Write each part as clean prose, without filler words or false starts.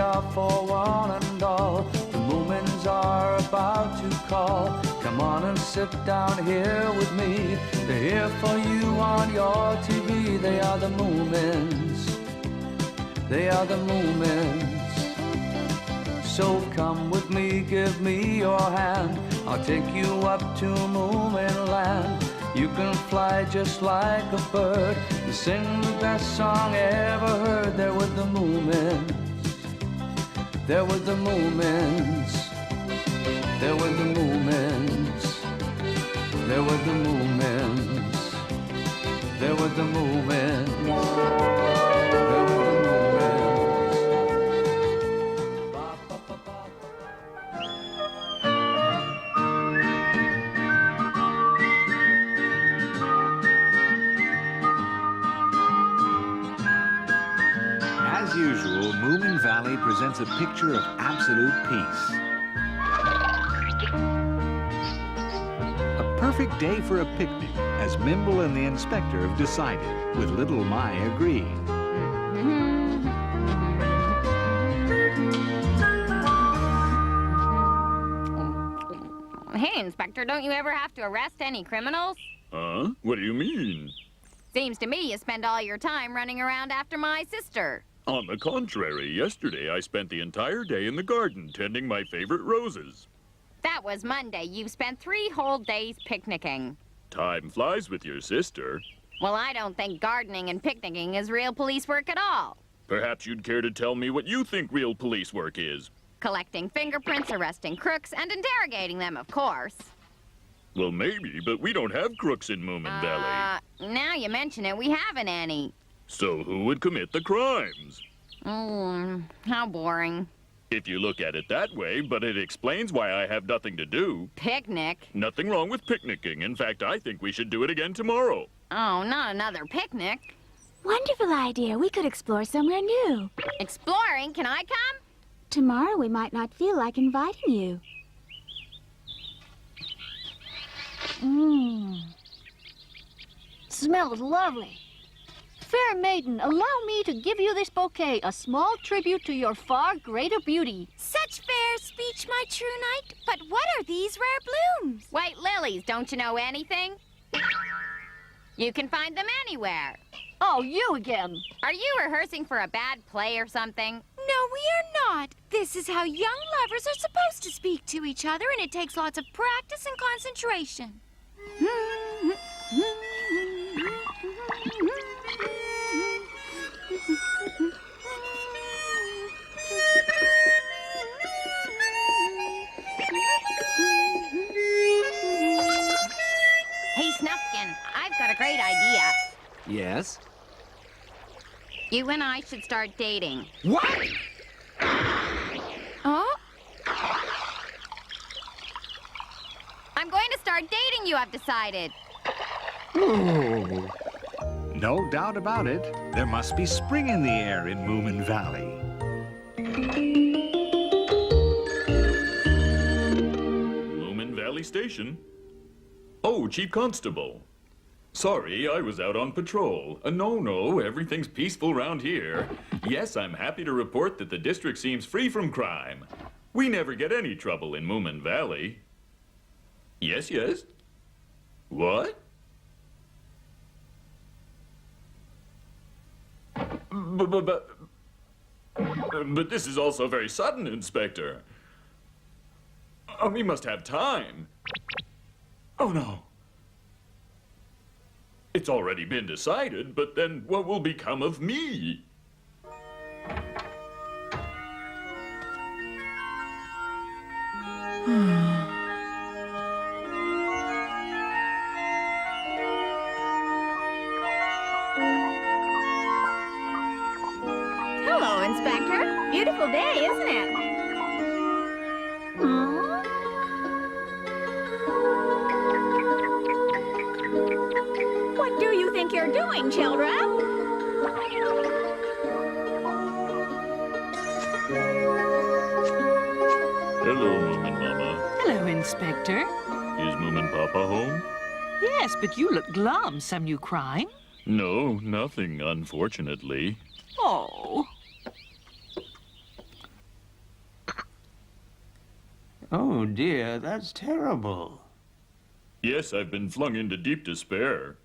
are for one and all. The moomins are about to call. Come on and sit down here with me. They're here for you on your TV. They are the moomins. They are the moomins. So come with me, give me your hand. I'll take you up to Moomin land. You can fly just like a bird. You sing the best song ever heard. There with the moomins. There with the moomins. There with the moomins. There with the moomins. There with the moomins. There with the moomins. As usual, Moomin Valley presents a picture of absolute peace. A perfect day for a picnic, as Mimble and the inspector have decided, with little Mai agreeing. Hey, Inspector, don't you ever have to arrest any criminals? Huh? What do you mean? Seems to me you spend all your time running around after my sister. On the contrary, yesterday I spent the entire day in the garden tending my favorite roses. That was Monday. You've spent 3 whole days picnicking. Time flies with your sister. Well, I don't think gardening and picnicking is real police work at all. Perhaps you'd care to tell me what you think real police work is. Collecting fingerprints, arresting crooks, and interrogating them, of course. Well, maybe, but we don't have crooks in Moomin Valley. Now you mention it, we haven't any. So who would commit the crimes? How boring. If you look at it that way, but it explains why I have nothing to do. Picnic? Nothing wrong with picnicking. In fact, I think we should do it again tomorrow. Oh, not another picnic. Wonderful idea. We could explore somewhere new. Exploring? Can I come? Tomorrow we might not feel like inviting you. Smells lovely. Fair maiden, allow me to give you this bouquet, a small tribute to your far greater beauty. Such fair speech, my true knight. But what are these rare blooms? White lilies, don't you know anything? You can find them anywhere. Oh, you again. Are you rehearsing for a bad play or something? No, we are not. This is how young lovers are supposed to speak to each other, and it takes lots of practice and concentration. Hey, Snufkin, I've got a great idea. Yes? You and I should start dating. What? Oh? I'm going to start dating you, I've decided. Oh. No doubt about it. There must be spring in the air in Moomin Valley. Moomin Valley Station. Oh, Chief Constable. Sorry, I was out on patrol. No, everything's peaceful round here. Yes, I'm happy to report that the district seems free from crime. We never get any trouble in Moomin Valley. Yes? What? But this is also very sudden, Inspector. We must have time. Oh, no. It's already been decided, but then what will become of me? Hello, Inspector. Beautiful day, isn't it? What do you think you're doing, children? Hello, Moomin Mama. Hello, Inspector. Is Moomin Papa home? Yes, but you look glum. Some new crime? No, nothing, unfortunately. Oh. Oh, dear, that's terrible. Yes, I've been flung into deep despair.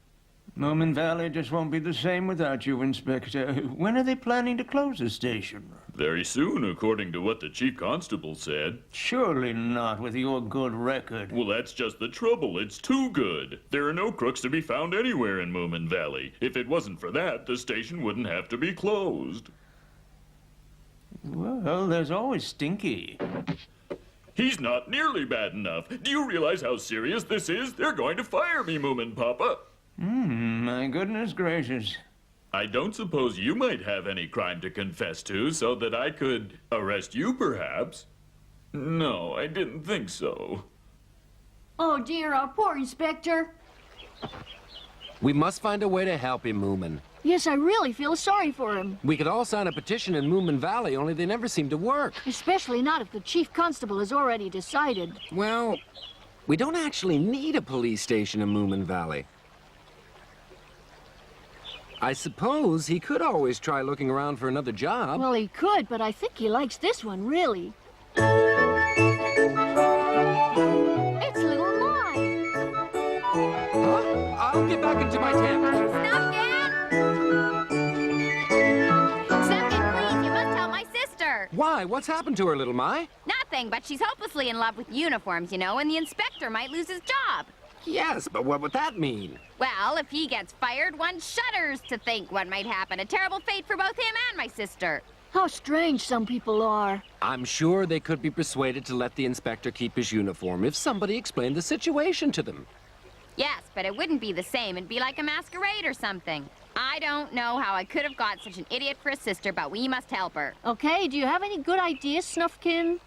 Moomin Valley just won't be the same without you, Inspector. When are they planning to close the station? Very soon, according to what the chief constable said. Surely not, with your good record. Well, that's just the trouble. It's too good. There are no crooks to be found anywhere in Moomin Valley. If it wasn't for that, the station wouldn't have to be closed. Well, there's always Stinky. He's not nearly bad enough. Do you realize how serious this is? They're going to fire me, Moomin Papa. My goodness gracious. I don't suppose you might have any crime to confess to so that I could arrest you, perhaps? No, I didn't think so. Oh, dear, our poor Inspector. We must find a way to help him, Moomin. Yes, I really feel sorry for him. We could all sign a petition in Moomin Valley, only they never seem to work. Especially not if the chief constable has already decided. Well, we don't actually need a police station in Moomin Valley. I suppose he could always try looking around for another job. Well, he could, but I think he likes this one, really. It's little Mai. Huh? I'll get back into my tent. Snuffkin! Snuffkin, please, you must tell my sister. Why? What's happened to her, little Mai? Nothing, but she's hopelessly in love with uniforms, you know, and the inspector might lose his job. Yes, but what would that mean? Well, if he gets fired, one shudders to think what might happen. A terrible fate for both him and my sister. How strange some people are. I'm sure they could be persuaded to let the inspector keep his uniform if somebody explained the situation to them. Yes, but it wouldn't be the same. It'd be like a masquerade or something. I don't know how I could have got such an idiot for a sister, but we must help her. Okay, do you have any good ideas, Snuffkin?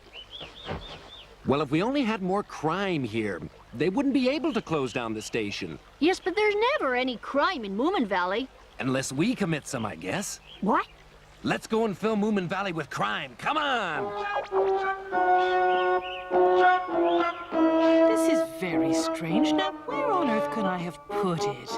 Well, if we only had more crime here, they wouldn't be able to close down the station. Yes, but there's never any crime in Moomin Valley. Unless we commit some, I guess. What? Let's go and fill Moomin Valley with crime. Come on! This is very strange. Now, where on earth can I have put it?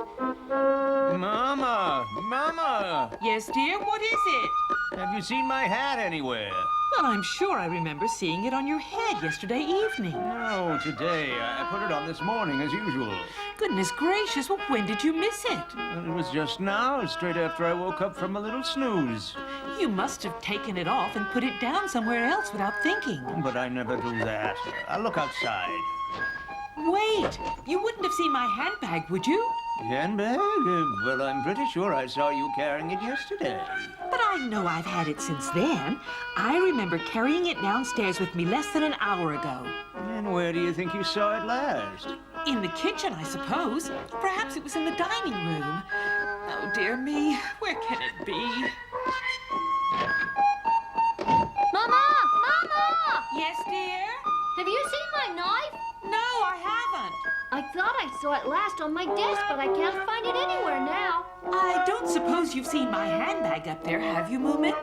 Mama! Mama! Yes, dear, what is it? Have you seen my hat anywhere? Well, I'm sure I remember seeing it on your head yesterday evening. No, today. I put it on this morning, as usual. Goodness gracious, well, when did you miss it? Well, it was just now, straight after I woke up from a little snooze. You must have taken it off and put it down somewhere else without thinking. But I never do that. I'll look outside. Wait, you wouldn't have seen my handbag, would you? Handbag? Well, I'm pretty sure I saw you carrying it yesterday. But I know I've had it since then. I remember carrying it downstairs with me less than an hour ago. And where do you think you saw it last? In the kitchen, I suppose. Perhaps it was in the dining room. Oh, dear me, where can it be? Mama! Mama! Yes, dear? Have you seen my knife? No, I haven't. I thought I saw it last on my desk, but I can't find it anywhere now. I don't suppose you've seen my handbag up there, have you, Moomin?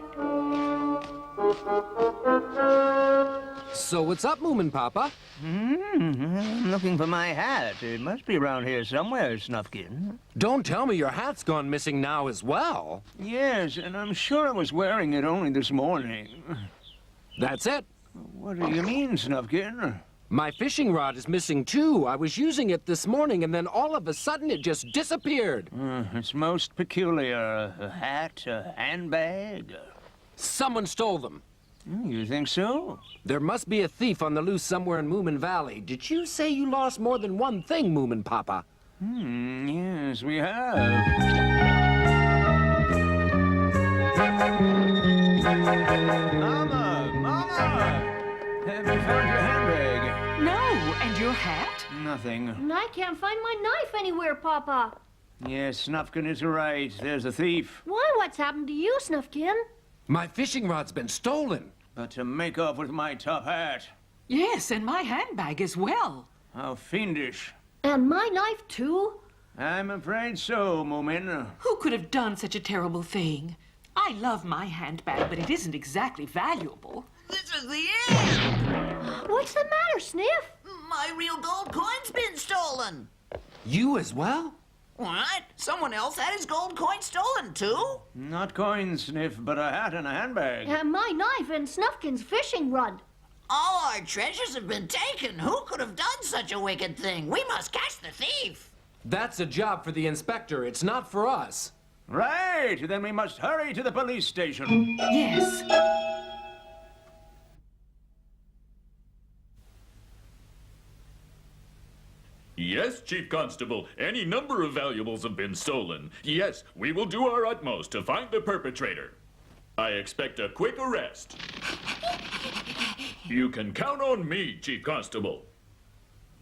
So what's up, Moomin Papa? I'm looking for my hat. It must be around here somewhere, Snuffkin. Don't tell me your hat's gone missing now as well. Yes, and I'm sure I was wearing it only this morning. That's it. What do you mean, Snuffkin? My fishing rod is missing too. I was using it this morning and then all of a sudden it just disappeared. It's most peculiar. A hat, a handbag. Someone stole them. You think so? There must be a thief on the loose somewhere in Moomin Valley. Did you say you lost more than one thing, Moomin Papa? Yes, we have. Mama! Mama! Have you found your handbag? No, and your hat? Nothing. And I can't find my knife anywhere, Papa. Yes, Snuffkin is right. There's a thief. Why, what's happened to you, Snuffkin? My fishing rod's been stolen. But to make off with my top hat. Yes, and my handbag as well. How fiendish. And my knife, too? I'm afraid so, Moomin. Who could have done such a terrible thing? I love my handbag, but it isn't exactly valuable. This is the end! What's the matter, Sniff? My real gold coin's been stolen! You as well? What? Someone else had his gold coin stolen, too? Not coins, Sniff, but a hat and a handbag. And my knife and Snuffkin's fishing rod. All our treasures have been taken. Who could have done such a wicked thing? We must catch the thief. That's a job for the inspector. It's not for us. Right, then we must hurry to the police station. Yes. Yes, Chief Constable. Any number of valuables have been stolen. Yes, we will do our utmost to find the perpetrator. I expect a quick arrest. You can count on me, Chief Constable.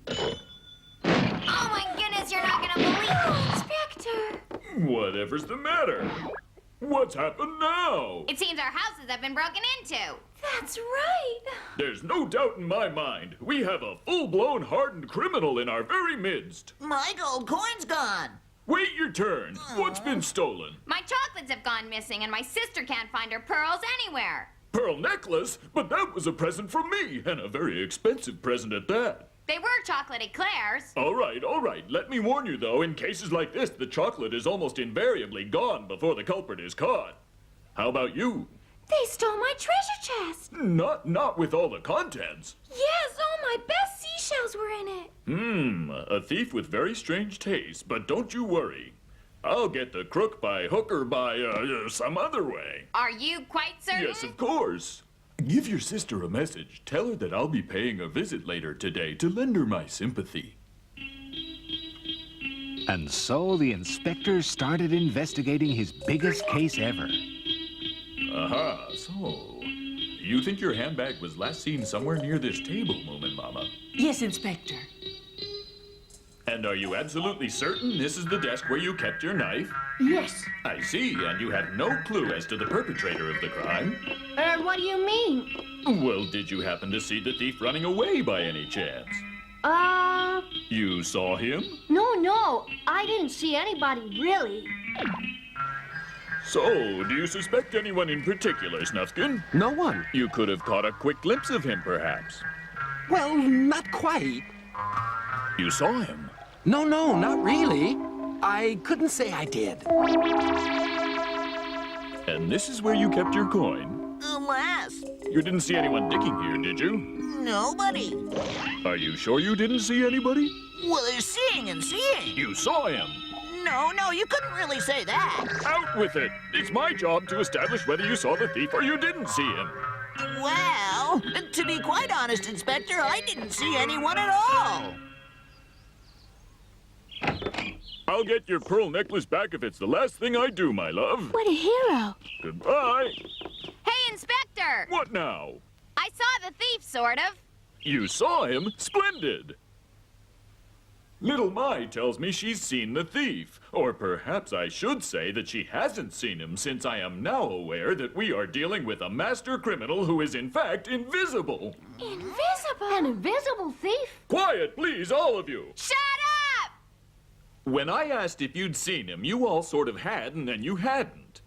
Oh my goodness, you're not gonna believe it, Inspector! Whatever's the matter? What's happened now? It seems our houses have been broken into. That's right! There's no doubt in my mind. We have a full-blown hardened criminal in our very midst. My gold coin's gone. Wait your turn. What's been stolen? My chocolates have gone missing, and my sister can't find her pearls anywhere. Pearl necklace? But that was a present from me, and a very expensive present at that. They were chocolate eclairs. All right. Let me warn you, though, in cases like this, the chocolate is almost invariably gone before the culprit is caught. How about you? They stole my treasure chest! Not with all the contents. Yes, all my best seashells were in it. A thief with very strange taste, but don't you worry. I'll get the crook by hook or by, some other way. Are you quite certain? Yes, of course. Give your sister a message. Tell her that I'll be paying a visit later today to lend her my sympathy. And so the inspector started investigating his biggest case ever. Aha, so... You think your handbag was last seen somewhere near this table, Moomin Mama? Yes, Inspector. And are you absolutely certain this is the desk where you kept your knife? Yes. I see, and you have no clue as to the perpetrator of the crime? What do you mean? Well, did you happen to see the thief running away by any chance? You saw him? No, I didn't see anybody, really. So, do you suspect anyone in particular, Snufkin? No one. You could have caught a quick glimpse of him, perhaps. Well, not quite. You saw him? No, not really. I couldn't say I did. And this is where you kept your coin? Alas, You didn't see anyone digging here, did you? nobody. Are you sure you didn't see anybody? Well, there's seeing and seeing. You saw him. No, you couldn't really say that. Out with it. It's my job to establish whether you saw the thief or you didn't see him. Well, to be quite honest, Inspector, I didn't see anyone at all. I'll get your pearl necklace back if it's the last thing I do, my love. What a hero. Goodbye. Hey, Inspector! What now? I saw the thief, sort of. You saw him? Splendid. Little Mai tells me she's seen the thief. Or perhaps I should say that she hasn't seen him, since I am now aware that we are dealing with a master criminal who is in fact invisible. Invisible? An invisible thief? Quiet, please, all of you. Shut up! When I asked if you'd seen him, you all sort of had and then you hadn't.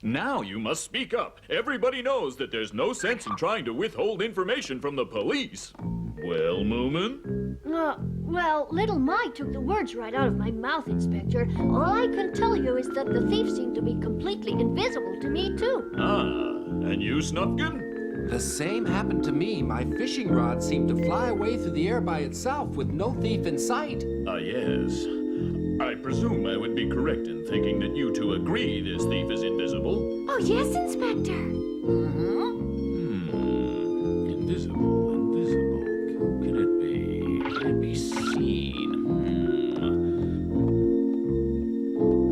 Now you must speak up. Everybody knows that there's no sense in trying to withhold information from the police. Well, Moomin? Well, little Mai took the words right out of my mouth, Inspector. All I can tell you is that the thief seemed to be completely invisible to me, too. Ah, and you, Snufkin? The same happened to me. My fishing rod seemed to fly away through the air by itself with no thief in sight. Ah, yes. I presume I would be correct in thinking that you two agree this thief is invisible. Oh, yes, Inspector. Invisible. Could it be? Could it be seen?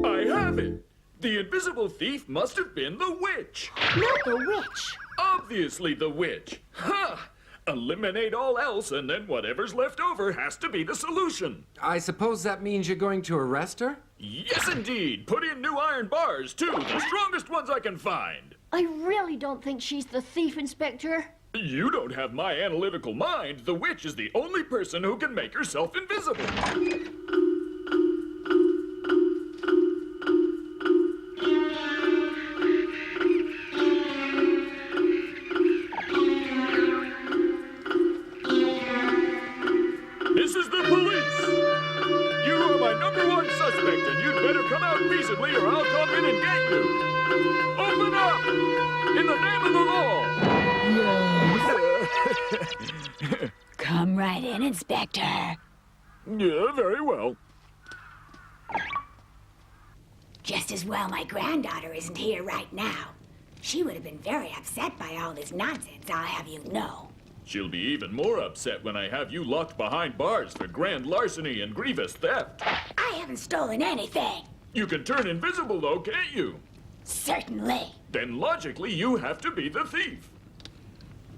I have it! The invisible thief must have been the witch! Not the witch. Obviously the witch! Ha! Eliminate all else, and then whatever's left over has to be the solution. I suppose that means you're going to arrest her? Yes, indeed! Put in new iron bars, too! The strongest ones I can find! I really don't think she's the thief, Inspector. You don't have my analytical mind. The witch is the only person who can make herself invisible. This is the police. You are my #1 suspect, and you'd better come out peaceably or I'll come in and get you. Open up! In the name of the law! Come right in, Inspector. Yeah, very well. Just as well my granddaughter isn't here right now. She would have been very upset by all this nonsense, I'll have you know. She'll be even more upset when I have you locked behind bars for grand larceny and grievous theft. I haven't stolen anything. You can turn invisible, though, can't you? Certainly. Then logically, you have to be the thief.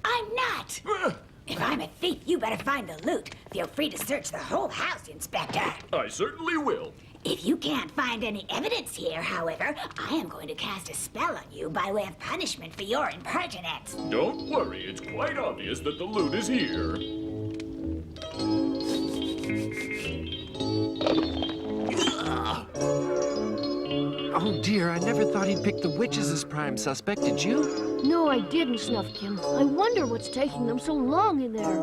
I'm not. If I'm a thief, you better find the loot. Feel free to search the whole house, Inspector. I certainly will. If you can't find any evidence here, however, I am going to cast a spell on you by way of punishment for your impertinence. Don't worry, it's quite obvious that the loot is here. Oh dear, I never thought he'd pick the witches as prime suspect, did you? No, I didn't, Snuffkin. I wonder what's taking them so long in there.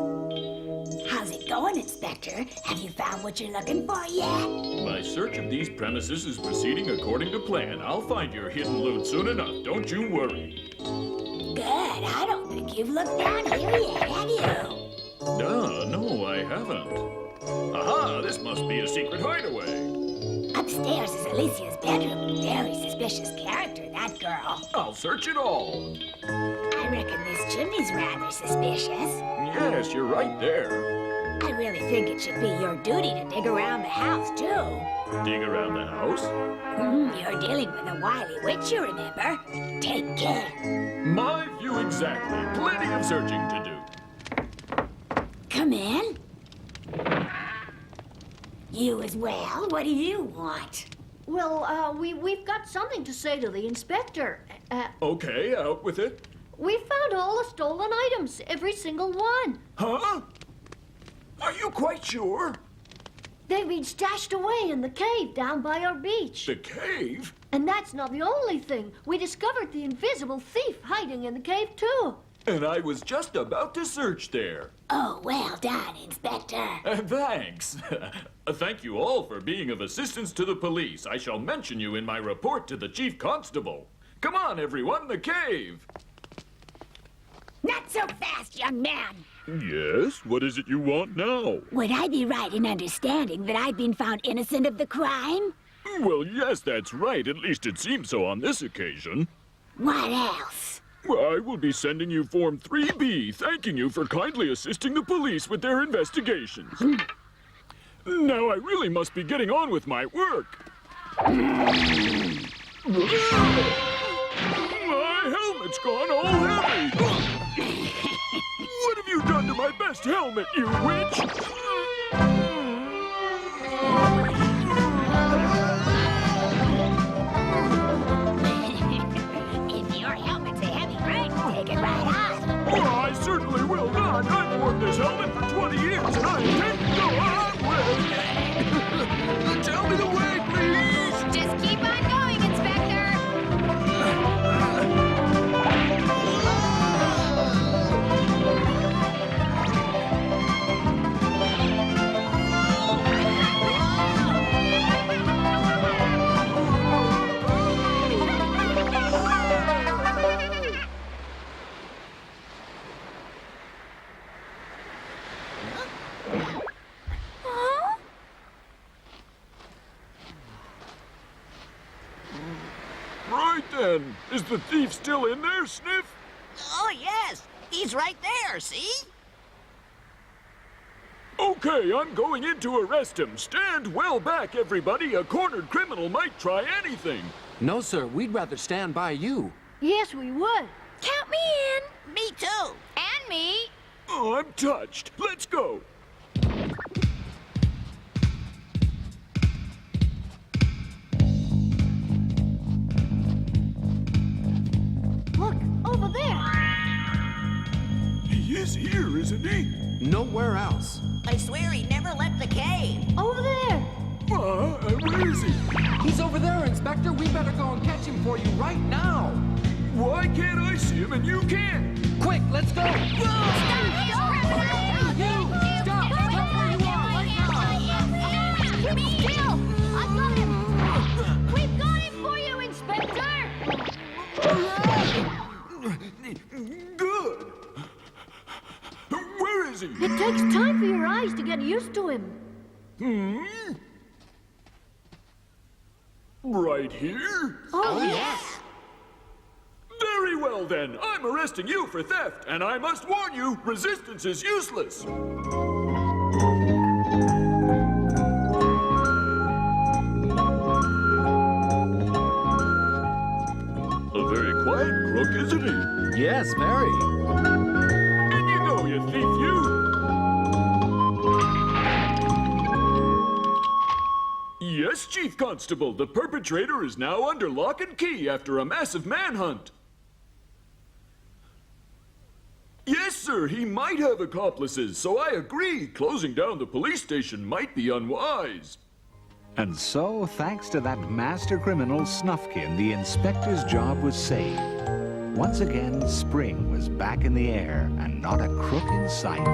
How's it going, Inspector? Have you found what you're looking for yet? My search of these premises is proceeding according to plan. I'll find your hidden loot soon enough, don't you worry. Good. I don't think you've looked down here yet, have you? No, I haven't. Aha, this must be a secret hideaway. Upstairs is Alicia's bedroom. Very suspicious character, that girl. I'll search it all. I reckon this chimney's rather suspicious. Yes, you're right there. I really think it should be your duty to dig around the house, too. Dig around the house? You're dealing with a wily witch, you remember? Take care. My view exactly. Plenty of searching to do. Come in. You as well? What do you want? Well, we've got something to say to the inspector. Okay, out with it. We found all the stolen items, every single one. Huh? Are you quite sure? They've been stashed away in the cave down by our beach. The cave? And that's not the only thing. We discovered the invisible thief hiding in the cave, too. And I was just about to search there. Oh, well done, Inspector. Thanks. Thank you all for being of assistance to the police. I shall mention you in my report to the Chief Constable. Come on, everyone, the cave. Not so fast, young man. Yes? What is it you want now? Would I be right in understanding that I've been found innocent of the crime? Well, yes, that's right. At least it seems so on this occasion. What else? I will be sending you Form 3B, thanking you for kindly assisting the police with their investigations. Now I really must be getting on with my work. My helmet's gone all heavy. What have you done to my best helmet, you witch? I certainly will not. I've worn this helmet for 20 years, and I intend to go on with it. Tell me the way, please. Just keep on going, Inspector. Right then. Is the thief still in there, Sniff? Oh, yes. He's right there, see? Okay, I'm going in to arrest him. Stand well back, everybody. A cornered criminal might try anything. No, sir, we'd rather stand by you. Yes, we would. Count me in. Me too. And me. Oh, I'm touched. Let's go. Look, over there. He is here, isn't he? Nowhere else. I swear he never left the cave. Over there. Where is he? He's over there, Inspector. We better go and catch him for you right now. Why can't I see him and you can? Quick, let's go. Stop! Stop! Stop where you are right now. Keep still. I've got him. We've got him for you, Inspector. Good. crazy. It takes time for your eyes to get used to him. Right here? Oh, yes. Very well, then. I'm arresting you for theft, and I must warn you, resistance is useless. A very quiet crook, isn't he? Yes, very. In you go, you thief, you! Yes, Chief Constable, the perpetrator is now under lock and key after a massive manhunt. Yes, sir, he might have accomplices, so I agree. Closing down the police station might be unwise. And so, thanks to that master criminal, Snufkin, the inspector's job was saved. Once again, spring was back in the air and not a crook in sight.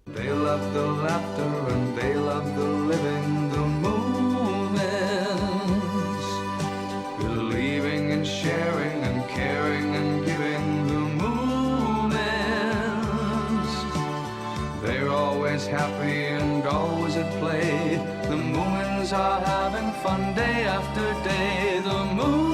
They love the laughter and they love the living, the moomins. Believing and sharing and caring and giving, the moomins. They're always happy and always at play. The moomins are having fun day after day. The moomins.